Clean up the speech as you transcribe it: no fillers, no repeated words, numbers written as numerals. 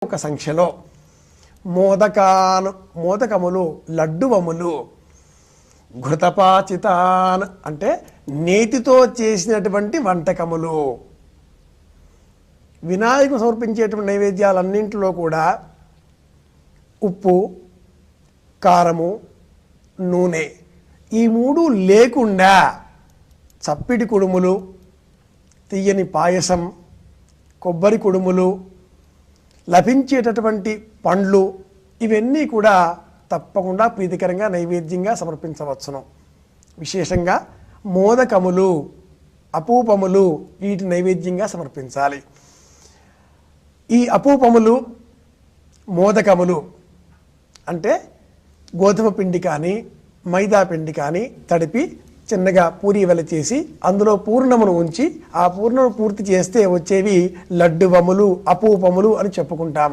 ఒక సంఖ్యలో మోదకములు లడ్డువములు ఘృతపాచితాన్ అంటే నేతితో చేసినటువంటి వంటకములు. వినాయకుడు సమర్పించేటువంటి నైవేద్యాలన్నింటిలో కూడా ఉప్పు, కారము, నూనె ఈ మూడు లేకుండా చప్పిడి కుడుములు, తీయని పాయసం, కొబ్బరి కుడుములు, లభించేటటువంటి పండ్లు ఇవన్నీ కూడా తప్పకుండా ప్రీతికరంగా నైవేద్యంగా సమర్పించవచ్చును. విశేషంగా మోదకములు, అపూపములు వీటి నైవేద్యంగా సమర్పించాలి. ఈ అపూపములు, మోదకములు అంటే గోధుమ పిండి కానీ మైదా పిండి కానీ తడిపి చిన్నగా పూరీ వలె చేసి అందులో పూర్ణమును ఉంచి ఆ పూర్ణము పూర్తి చేస్తే వచ్చేవి లడ్డువములు, అపూపములు అని చెప్పుకుంటాం.